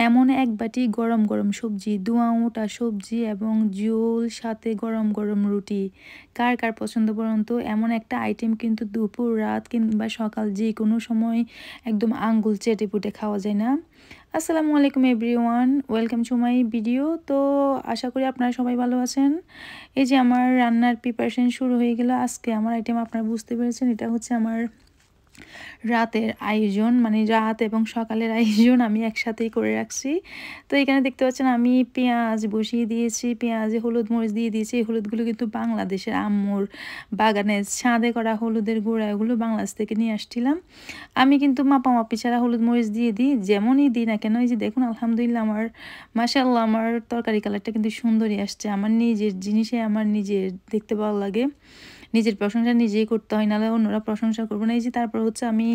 এমন এক বাটি গরম গরম সবজি, ধোঁয়া ওঠা সবজি এবং ঝোল সাথে গরম গরম রুটি। কার কার পছন্দ বলুন তো? এমন একটা আইটেম কিন্তু দুপুর, রাত কিংবা সকাল যেকোনো সময় একদম আঙ্গুল চেটে পুটে খাওয়া যায় না? আসসালামু আলাইকুম everyone, welcome to my video. তো আশা করি আপনারা সবাই ভালো আছেন। এই যে আমার রান্নার প্রিপারেশন শুরু হয়ে গেল। আজকে আমার আইটেম আপনারা বুঝতে পেরেছেন, এটা হচ্ছে আমার রাতের আয়োজন, মানে রাত এবং সকালের আয়োজন আমি একসাথেই করে রাখছি। তো এখানে দেখতে পাচ্ছেন আমি পেঁয়াজ বসিয়ে দিয়েছি, পেঁয়াজে হলুদ মরিচ দিয়ে দিয়েছি। এই হলুদগুলো কিন্তু বাংলাদেশের আম্মুর বাগানের ছাদে করা হলুদের গুঁড়া, এগুলো বাংলাদেশ থেকে নিয়ে আসছিলাম। আমি কিন্তু মাপামাপি ছাড়া হলুদ মরিচ দিয়ে দিই, যেমনই দিই না কেন। এই যে দেখুন, আলহামদুলিল্লাহ আমার মাশাআল্লাহ আমার তরকারি কালারটা কিন্তু সুন্দরই আসছে। আমার নিজের জিনিসে আমার নিজের দেখতে ভালো লাগে, নিজের প্রশংসা নিজেই করতে হয়, নাহলে অন্যরা প্রশংসা করবো না। এই যে তারপর হচ্ছে আমি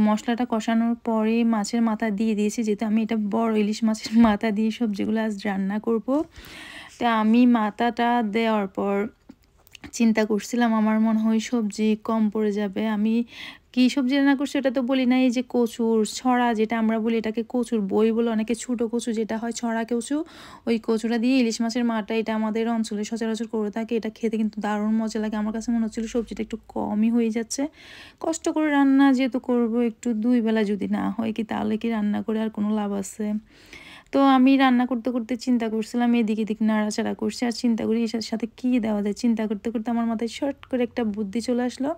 মশলাটা কষানোর পরে মাছের মাথা দিয়ে দিয়েছি, যেহেতু আমি এটা বড় ইলিশ মাছের মাথা দিয়ে সবজিগুলো আজ রান্না করব। তা আমি মাথাটা দেওয়ার পর চিন্তা করছিলাম আমার মনে হয় সবজি কম পড়ে যাবে। আমি কি সবজি রান্না করছি ওটা তো বলি নাই। এই যে কচুর ছড়া যেটা আমরা বলি, এটাকে কচুর বই বলে, অনেকে ছোটো কচু যেটা হয় ছড়া কচু, ওই কচুটা দিয়ে ইলিশ মাছের মাঠটা, এটা আমাদের অঞ্চলে সচরাচর করে থাকে। এটা খেতে কিন্তু দারুণ মজা লাগে। আমার কাছে মনে হচ্ছিল সবজিটা একটু কমই হয়ে যাচ্ছে। কষ্ট করে রান্না যেহেতু করবো, একটু দুই বেলা যদি না হয় কি, তাহলে কি রান্না করে আর কোনো লাভ আছে? তো আমি রান্না করতে করতে চিন্তা করছিলাম, এদিক এদিক নাড়াচাড়া করছি আর চিন্তা করি এর সাথে কী দেওয়া যায়। চিন্তা করতে করতে আমার মাথায় শর্ট করে একটা বুদ্ধি চলে আসলো।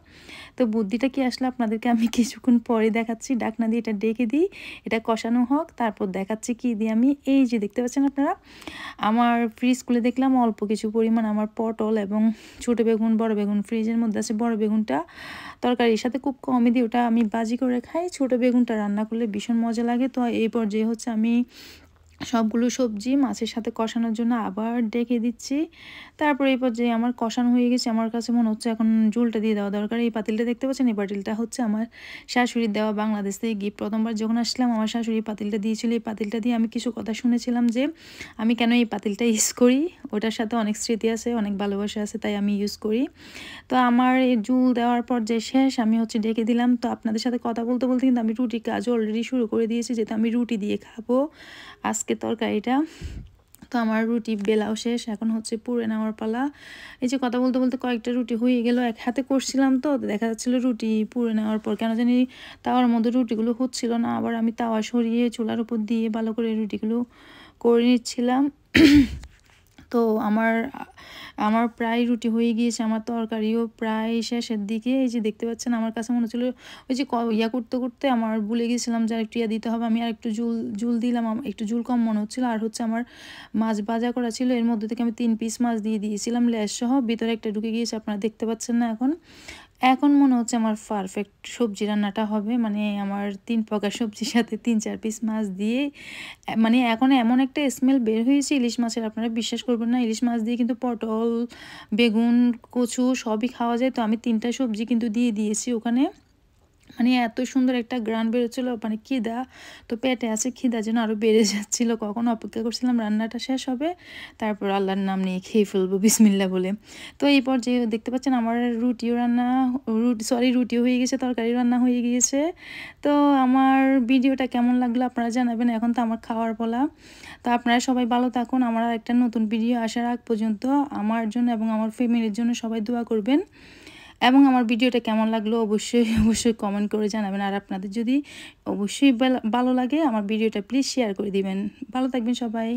তো বুদ্ধিটা কি আসলে আপনাদেরকে আমি কিছুক্ষণ পরে দেখাচ্ছি। ঢাকনা দিয়ে এটা ডেকে দিই, এটা কষানো হোক, তারপর দেখাচ্ছি কী দিই আমি। এই যে দেখতে পাচ্ছেন আপনারা, আমার ফ্রিজ খুলে দেখলাম অল্প কিছু পরিমাণ আমার পটল এবং ছোটো বেগুন, বড় বেগুন ফ্রিজের মধ্যে আছে। বড় বেগুনটা তরকারির সাথে খুব কমই দিই, ওটা আমি ভাজি করে খাই। ছোটো বেগুনটা রান্না করলে ভীষণ মজা লাগে। তো এই পর্যায়ে হচ্ছে আমি সবগুলো সবজি মাছের সাথে কষানোর জন্য আবার ডেকে দিচ্ছি। তারপর এই পর্যায়ে আমার কষানো হয়ে গেছে। আমার কাছে মনে হচ্ছে এখন ঝোলটা দিয়ে দেওয়া দরকার। এই পাতিলটা দেখতে পাচ্ছেন, এই পাতিলটা হচ্ছে আমার শাশুড়ির দেওয়া, বাংলাদেশ থেকে গিফট। প্রথমবার যখন আসলাম আমার শাশুড়ি পাতিলটা দিয়েছিল। এই পাতিলটা দিয়ে আমি কিছু কথা শুনেছিলাম যে আমি কেন এই পাতিলটা ইউজ করি। ওটার সাথে অনেক স্মৃতি আছে, অনেক ভালোবাসা আছে, তাই আমি ইউজ করি। তো আমার এই ঝোল দেওয়ার পর যে শেষ, আমি হচ্ছে ডেকে দিলাম। তো আপনাদের সাথে কথা বলতে বলতে কিন্তু আমি রুটির কাজও অলরেডি শুরু করে দিয়েছি, যেহেতু আমি রুটি দিয়ে খাবো আজকে তরকারিটা। তো আমার রুটি বেলাও শেষ, এখন হচ্ছে পুড়ে নেওয়ার পালা। এই যে কথা বলতে বলতে কয়েকটা রুটি হয়ে গেল, এক হাতে করছিলাম তো দেখা যাচ্ছিলো রুটি পুড়ে নেওয়ার পর কেন জানি তাওয়ার মধ্যে রুটিগুলো হচ্ছিল না। আবার আমি তাওয়া সরিয়ে চুলার উপর দিয়ে ভালো করে রুটিগুলো করে নিচ্ছিলাম। তো আমার আমার প্রায় রুটি হয়ে গিয়েছে, আমার তরকারিও প্রায় শেষের দিকে। এই যে দেখতে পাচ্ছেন, আমার কাছে মনে হচ্ছিলো ওই যে ইয়া করতে করতে আমার ভুলে গেছিলাম যে আরেকটু ইয়া দিতে হবে। আমি আর একটু ঝুল দিলাম, একটু ঝুল কম মনে হচ্ছিলো। আর হচ্ছে আমার মাছ ভাজা করা ছিল, এর মধ্যে থেকে আমি 3 পিস মাছ দিয়ে দিয়েছিলাম লেজ সহ, ভিতরে একটা ঢুকে গিয়েছে, আপনারা দেখতে পাচ্ছেন না এখন। এখন মনে হচ্ছে আমার পারফেক্ট সবজি রান্নাটা হবে, মানে আমার 3 প্রকার সবজির সাথে 3-4 পিস মাছ দিয়ে, মানে এখন এমন একটা স্মেল বের হয়েছে ইলিশ মাছের, আপনারা বিশ্বাস করবেন না। ইলিশ মাছ দিয়ে কিন্তু পটল, বেগুন, কচু সবই খাওয়া যায়। তো আমি 3টা সবজি কিন্তু দিয়ে দিয়েছি ওখানে, মানে এত সুন্দর একটা গ্রান বেরোচ্ছিলো, মানে খিদা তো পেটে আছে, খিদা যেন আরও বেড়ে যাচ্ছিলো। কখন অপেক্ষা করছিলাম রান্নাটা শেষ হবে, তারপর আল্লাহর নাম নিয়ে খেয়ে ফেলবো বিসমিল্লাহ বলে। তো এই পর্যায়ে দেখতে পাচ্ছেন আমার রুটিও হয়ে গেছে, তরকারি রান্না হয়ে গিয়েছে। তো আমার ভিডিওটা কেমন লাগলো আপনারা জানাবেন। এখন তো আমার খাওয়ার পালা। তো আপনারা সবাই ভালো থাকুন। আমার আর একটা নতুন ভিডিও আসার আগ পর্যন্ত আমার জন্য এবং আমার ফ্যামিলির জন্য সবাই দোয়া করবেন। এবং আমার ভিডিওটা কেমন লাগলো অবশ্যই কমেন্ট করে জানাবেন। আর আপনাদের যদি অবশ্যই ভালো লাগে আমার ভিডিওটা, প্লিজ শেয়ার করে দিবেন। ভালো থাকবেন সবাই।